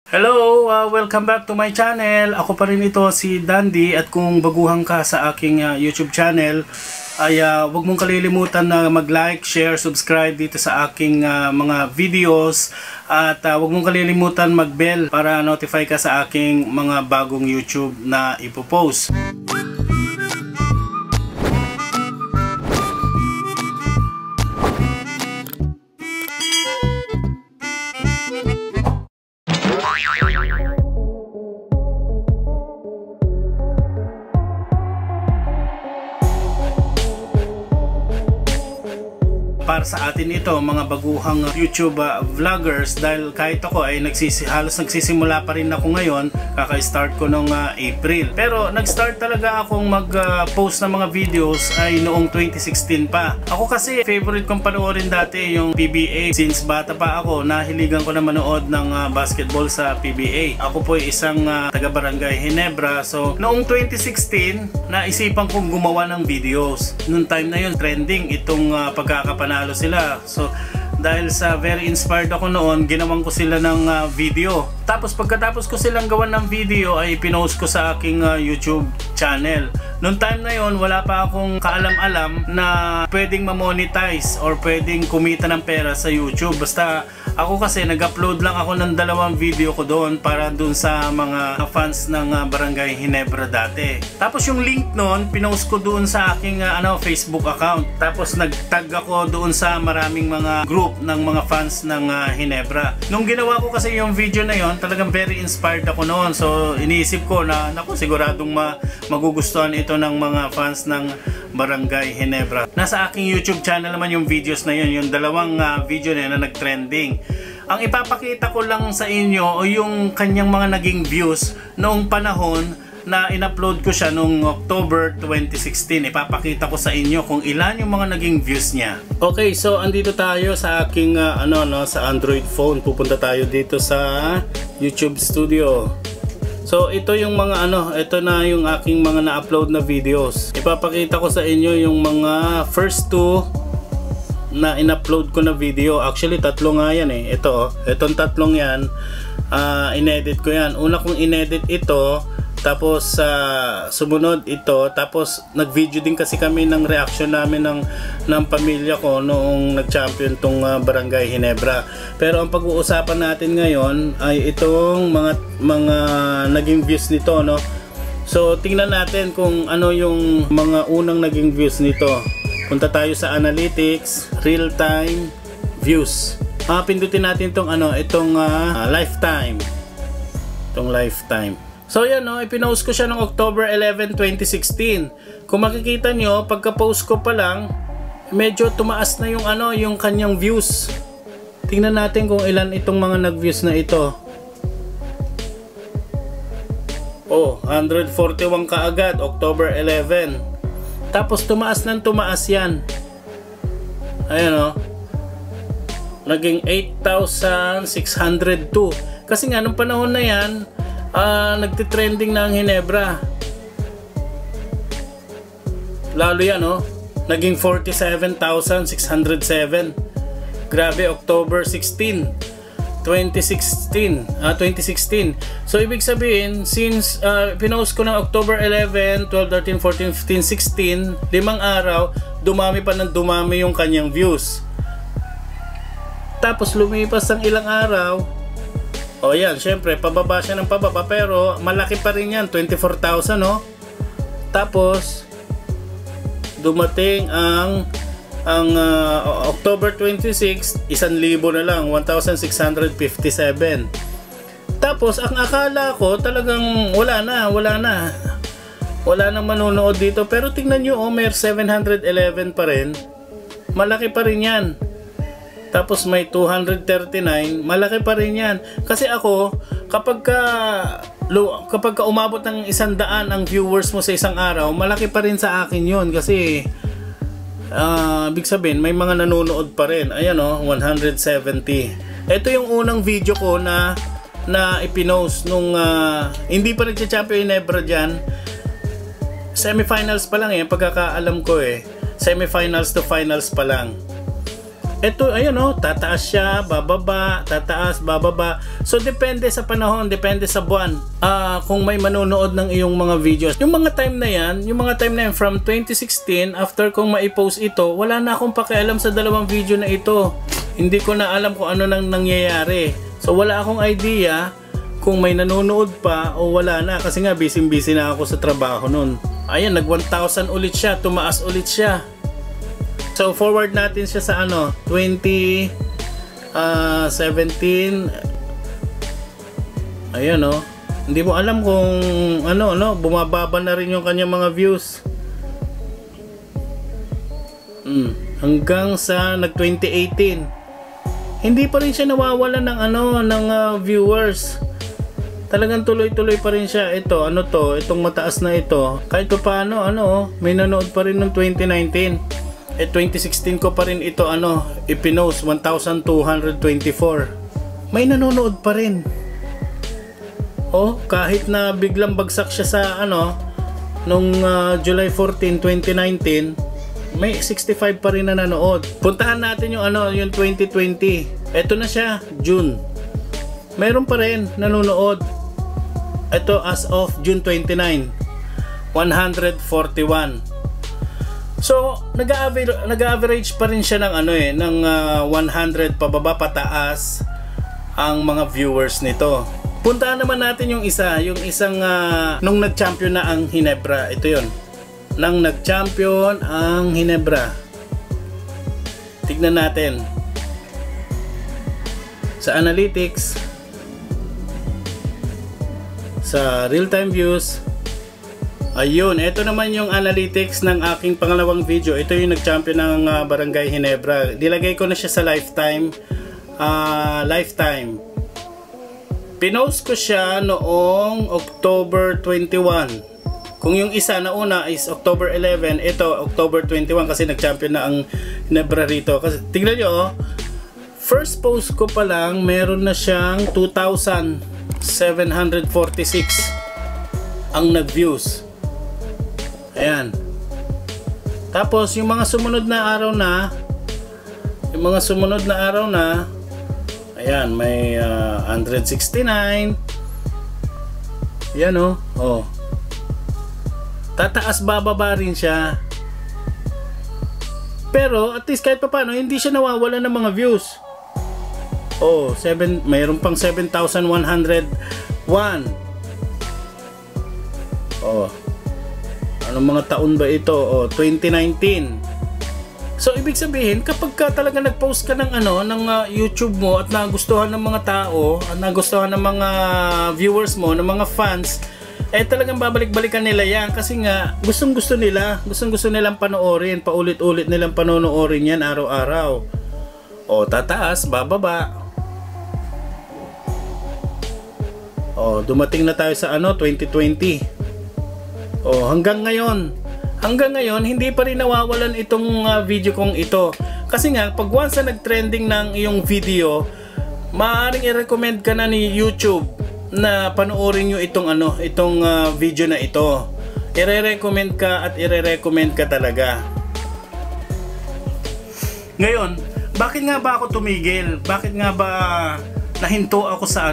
Hello! Welcome back to my channel. Ako pa rin ito si Dandy, at kung baguhan ka sa aking YouTube channel ay huwag mong kalilimutan na mag-like, share, subscribe dito sa aking mga videos, at huwag mong kalilimutan mag-bell para notify ka sa aking mga bagong YouTube na ipopost. Para sa atin ito, mga baguhang YouTube vloggers, dahil kahit ako ay halos nagsisimula pa rin ako ngayon, kaka-start ko noong April. Pero nag-start talaga akong mag-post ng mga videos ay noong 2016 pa. Ako kasi favorite kong panoorin dati yung PBA. Since bata pa ako, nahiligan ko na manood ng basketball sa PBA. Ako po ay isang taga-Barangay Ginebra. So noong 2016, naisipan kong gumawa ng videos. Noong time na yun, trending itong pagkakapanalo sila. So dahil sa very inspired ako noon, ginawan ko sila ng video. Tapos pagkatapos ko silang gawan ng video ay pinost ko sa aking YouTube channel. Noong time na yon, wala pa akong kaalam-alam na pwedeng ma-monetize or pwedeng kumita ng pera sa YouTube. Basta ako kasi nag-upload lang ako ng 2 video ko doon para doon sa mga fans ng Barangay Ginebra dati. Tapos yung link noon, pinost ko doon sa aking Facebook account. Tapos nag-tag ako doon sa maraming mga group ng mga fans ng Ginebra. Nung ginawa ko kasi yung video na yon, talagang very inspired ako noon. So iniisip ko na naku, siguradong magugustuhan ito ng mga fans ng Barangay Ginebra. Nasa aking YouTube channel naman yung videos na yun, yung 2 video na nag-trending. Ang ipapakita ko lang sa inyo o yung kanyang mga naging views noong panahon na in-upload ko siya noong October 2016. Ipapakita ko sa inyo kung ilan yung mga naging views niya. Okay, so andito tayo sa aking sa Android phone. Pupunta tayo dito sa YouTube Studio. So ito yung mga ito na yung aking mga na-upload na videos. Ipapakita ko sa inyo yung mga first 2 na in-upload ko na video. Actually 3 nga yan eh. Itong 3 yan, inedit ko yan. Una kong inedit ito, tapos sumunod ito, tapos nag-video din kasi kami ng reaction namin ng pamilya ko noong nag-champion tong Barangay Ginebra. Pero ang pag-uusapan natin ngayon ay itong mga naging views nito, no. So tingnan natin kung ano yung mga unang naging views nito. Punta tayo sa analytics, real time views. Pindutin natin itong lifetime. Itong lifetime. So yan, ipinost ko siya noong October 11, 2016. Kung makikita nyo, pagka-post ko pa lang, medyo tumaas na yung kanyang views. Tingnan natin kung ilan itong mga nag-views na ito. 141 kaagad, October 11. Tapos tumaas ng tumaas yan. Ayan naging 8,602. Kasi nga nung panahon na yan, nagtitrending na ang Ginebra. Lalo yan naging 47,607. Grabe, October 16, 2016. So ibig sabihin, since pinost ko ng October 11, 12, 13, 14, 15, 16, 5 araw, dumami pa ng dumami yung kanyang views. Tapos lumipas ang ilang araw, yan, syempre, pababa siya ng pababa, pero malaki pa rin yan, 24,000, Tapos, dumating ang October 26, 1,000 na lang, 1,657. Tapos, ang akala ko, talagang wala na manonood dito, pero tingnan nyo, may 711 pa rin, malaki pa rin yan. Tapos may 239, malaki pa rin yan. Kasi ako, kapag umabot ng 100 ang viewers mo sa isang araw, malaki pa rin sa akin yun. Kasi, big sabihin, may mga nanonood pa rin. Ayan 170. Ito yung unang video ko na ipinost nung, hindi pa nagcha-champion Ginebra dyan. Semifinals pa lang pagkakaalam ko Semifinals to finals pa lang. Ito, ayun oh, tataas siya, bababa, tataas, bababa. So depende sa panahon, depende sa buwan. Kung may manonood ng iyong mga videos. Yung mga time na yan, from 2016, after kong maipost ito, wala na akong pakialam sa dalawang video na ito. Hindi ko na alam kung ano nang nangyayari. So wala akong idea kung may nanonood pa o wala na, kasi nga busy na ako sa trabaho nun. Ayan, nag 1,000 ulit siya, tumaas ulit siya. So forward natin siya sa 2017. Ayan oh. Hindi mo alam kung bumababa na rin yung kanyang mga views. Hanggang sa nag 2018. Hindi pa rin siya nawawalan ng viewers. Talagang tuloy-tuloy pa rin siya. Ito, itong mataas na ito. Kahit pa paano, may nanood pa rin ng 2019. 2016 ko pa rin ito ipinost, 1,224. May nanonood pa rin. Kahit na biglang bagsak siya sa nung July 14, 2019, may 65 pa rin na nanood. Puntahan natin yung yung 2020. Ito na siya, June. Mayroon pa rin nanonood. Ito as of June 29, 141. So, nag-average pa rin siya ng ng 100 pababa pataas ang mga viewers nito. Puntahan naman natin yung isang nung nag-champion na ang Ginebra. Ito 'yon. Nang nag-champion ang Ginebra. Tignan natin. Sa analytics, sa real-time views. Ayun, ito naman yung analytics ng aking pangalawang video. Ito yung nag-champion ng Barangay Ginebra. Dilagay ko na siya sa lifetime. Pinost ko siya noong October 21. Kung yung isa na una is October 11, ito October 21 kasi nag-champion na ang Ginebra rito. Kasi tignan nyo, first post ko pa lang meron na siyang 2,746 ang nag-views. Ayan. Tapos yung mga sumunod na araw na, ayan, may 169. Ayan oh. Tataas bababa rin siya. Pero at least kahit pa paano hindi siya nawawala ng mga views. Mayroon pang 7,101. Anong mga taon ba ito? 2019. So ibig sabihin, kapag ka talaga nag-post ka ng YouTube mo at nagustuhan ng mga tao, at nagustuhan ng mga viewers mo, ng mga fans, talagang babalik-balikan nila yan kasi nga gustong-gusto nilang panoorin, paulit-ulit nilang panonoorin yan araw-araw. Tataas, bababa. Dumating na tayo sa 2020. Hanggang ngayon hindi pa rin nawawalan itong video kong ito. Kasi nga pag once na nag-trending ng iyong video, maaaring i-recommend ka na ni YouTube na panoorin nyo itong video na ito. I-recommend ka at i-recommend ka talaga. Ngayon, bakit nga ba ako tumigil? Bakit nga ba nahinto ako sa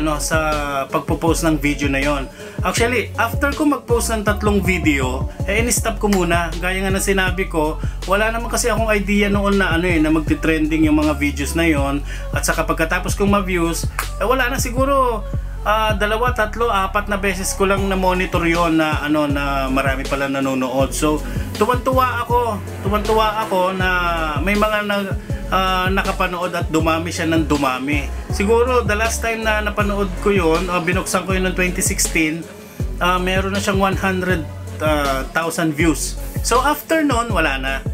pagpo-post ng video na yon? Actually, after ko mag-post ng 3 video, in-stop ko muna. Gaya nga na sinabi ko, wala naman kasi akong idea noon na na magti-trending yung mga videos na yon. At saka pagkatapos kong ma-views, wala na siguro 2, 3, 4 na beses ko lang na monitor yon na na marami pala nanonood. So, tuwan-tuwa ako na may mga nakapanood at dumami siya ng dumami. Siguro the last time na napanood ko yun, binuksan ko yun noong 2016, meron na siyang 100,000 views. So after nun, wala na.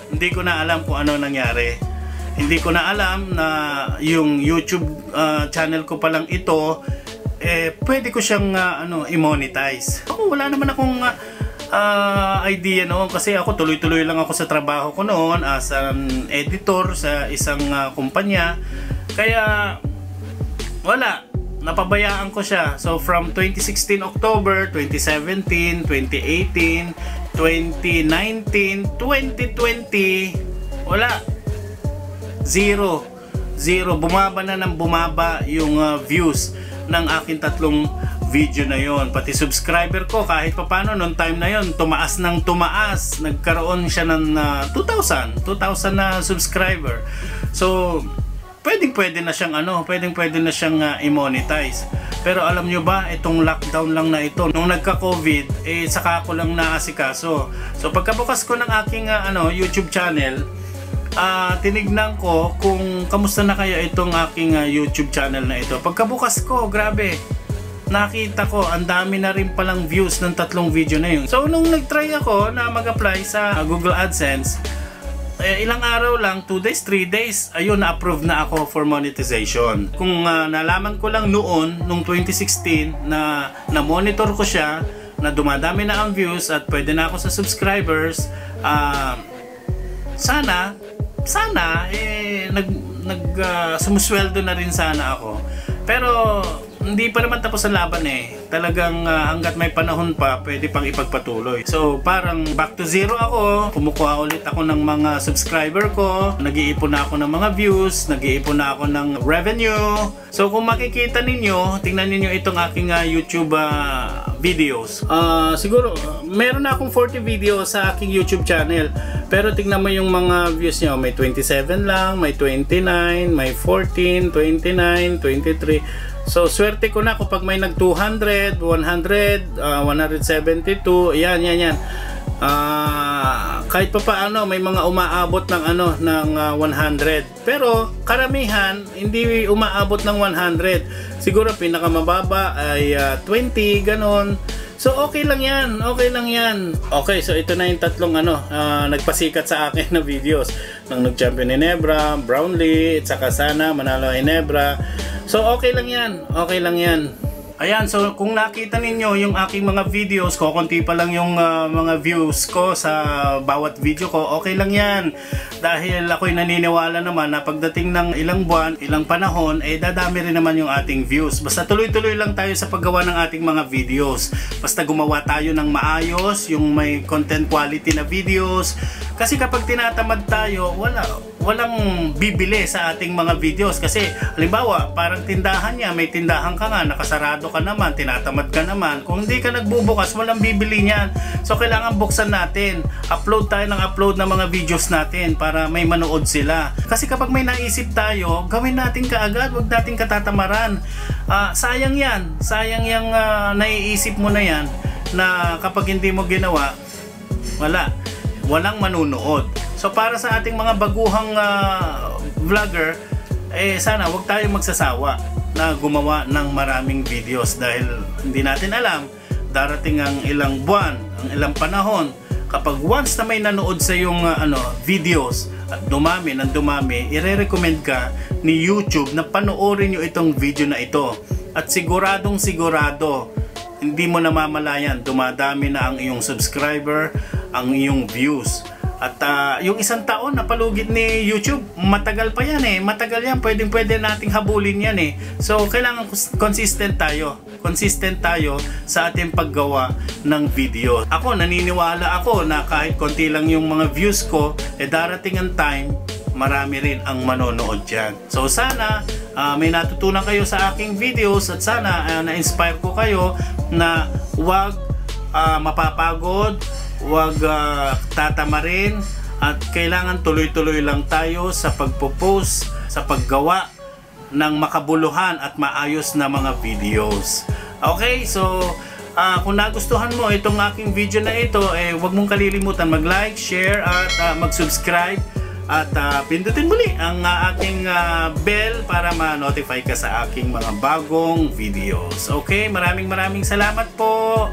Hindi ko na alam kung ano nangyari. Hindi ko na alam na yung YouTube channel ko palang ito, pwede ko siyang i-monetize. Wala naman akong idea noon kasi ako tuloy-tuloy lang ako sa trabaho ko noon as an editor sa isang kumpanya, kaya wala, napabayaan ko siya. So from 2016 October, 2017, 2018, 2019, 2020, wala. Zero. Bumaba na ng bumaba yung views ng aking tatlong video na yon. Pati subscriber ko kahit papano noong time na yon tumaas ng tumaas. Nagkaroon siya ng 2,000 na subscriber. So pwede na siyang pwede na siyang i-monetize. Pero alam nyo ba, itong lockdown lang na ito, nung nagka-COVID, saka ko lang naasikaso. So pagkabukas ko ng aking YouTube channel, tinignan ko kung kamusta na kaya itong aking YouTube channel na ito. Pagkabukas ko, grabe, nakita ko ang dami na rin palang views ng tatlong video na yun. So nung nag-try ako na mag-apply sa Google AdSense, ilang araw lang, 2 days, 3 days, ayun, na-approve na ako for monetization. Kung nalaman ko lang noon, nung 2016, na na-monitor ko siya, na dumadami na ang views at pwede na ako sa subscribers, sana sumusweldo na rin sana ako. Pero hindi pa naman tapos ang laban Talagang hanggat may panahon pa, pwede pang ipagpatuloy. So parang back to zero ako. Kumukuha ulit ako ng mga subscriber ko. Nag-iipon na ako ng mga views. Nag-iipon na ako ng revenue. So kung makikita ninyo, tingnan ninyo itong aking YouTube videos. Siguro meron na akong 40 videos sa aking YouTube channel. Pero tingnan mo yung mga views nyo. May 27 lang, may 29, may 14, 29, 23. So swerte ko na kapag may nag 200, 100, 172, yan. Kahit pa paano may mga umaabot ng ng 100. Pero karamihan hindi umaabot ng 100. Siguro pinakamababa ay 20 ganon. So okay lang yan. Okay, so ito na yung tatlong nagpasikat sa akin na videos. Nang nag-champion Ginebra, Brownlee, at saka sana manalo Ginebra. So okay lang yan. Ayan, so kung nakita ninyo yung aking mga videos ko, konti pa lang yung mga views ko sa bawat video ko, okay lang yan. Dahil ako'y naniniwala naman na pagdating ng ilang buwan, ilang panahon, dadami rin naman yung ating views. Basta tuloy-tuloy lang tayo sa paggawa ng ating mga videos. Basta gumawa tayo ng maayos, yung may content quality na videos. Kasi kapag tinatamad tayo, walang bibili sa ating mga videos. Kasi halimbawa, parang tindahan niya, may tindahan ka nga, nakasarado ka naman, tinatamad ka naman. Kung hindi ka nagbubukas, walang bibili niyan. So kailangan buksan natin, upload tayo ng upload ng mga videos natin para may manood sila. Kasi kapag may naisip tayo, gawin natin kaagad, wag natin katatamaran. Sayang yung naiisip mo na yan, na kapag hindi mo ginawa, walang manunood. So para sa ating mga baguhang vlogger, sana wag tayong magsasawa na gumawa ng maraming videos dahil hindi natin alam, darating ang ilang buwan, ang ilang panahon, kapag once na may nanood sa yung videos at dumami, ire-recommend ka ni YouTube na panoorin nyo itong video na ito. At siguradong sigurado, hindi mo namamalayan, dumadami na ang iyong subscriber, ang iyong views. At yung isang taon na palugit ni YouTube, matagal pa yan matagal yan, pwede nating habulin yan So kailangan consistent tayo sa ating paggawa ng video. Ako, naniniwala ako na kahit konti lang yung mga views ko, darating ang time, marami rin ang manonood dyan. So sana may natutunan kayo sa aking videos at sana na-inspire ko kayo na wag mapapagod, wag tatamarin, at kailangan tuloy-tuloy lang tayo sa pagpo-post, sa paggawa ng makabuluhan at maayos na mga videos. Okay, so kung nagustuhan mo itong aking video na ito, wag mong kalilimutan mag-like, share at mag-subscribe. At pindutin muli ang aking bell para ma-notify ka sa aking mga bagong videos. Okay, maraming salamat po.